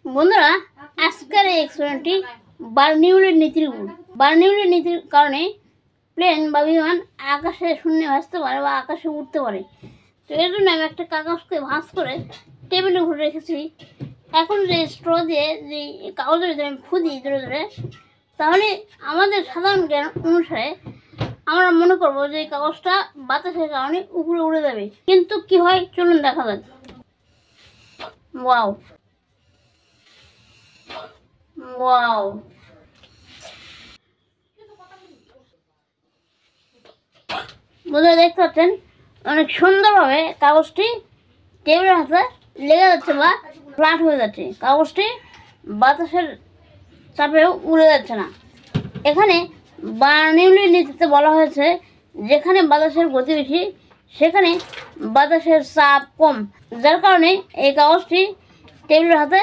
বন্ধুরা, আজকের এই এক্সপেরিমেন্টটি বার্নিউলির নীতির উপর। বার্নিউলির নীতির কারণে প্লেন বা বিমান আকাশে শূন্যে ভাসতে পারে বা আকাশে উঠতে পারে। তো এর জন্য আমি একটা কাগজকে ভাঁজ করে টেবিলের উপরে রেখেছি। এখন যে স্ট্র দিয়ে যে কাগজের ভিতরে আমি ফুদি ধরে ধরে, তাহলে আমাদের সাধারণ জ্ঞান অনুসারে আমরা মনে করবো যে এই কাগজটা বাতাসের কারণে উপরে উড়ে যাবে। কিন্তু কি হয় চলুন দেখা যাক। ওয়াও ওয়াও, বন্ধুরা দেখতে পাচ্ছেন অনেক সুন্দরভাবে কাগজটি টেবিলের হাতে লেগে যাচ্ছে বা ফ্ল্যাট হয়ে যাচ্ছে। কাগজটি বাতাসের চাপেও উড়ে যাচ্ছে না। এখানে বার্নিউলির নীতিতে বলা হয়েছে যেখানে বাতাসের গতি বেশি সেখানে বাতাসের চাপ কম, যার কারণে এই কাগজটি টেবিলের হাতে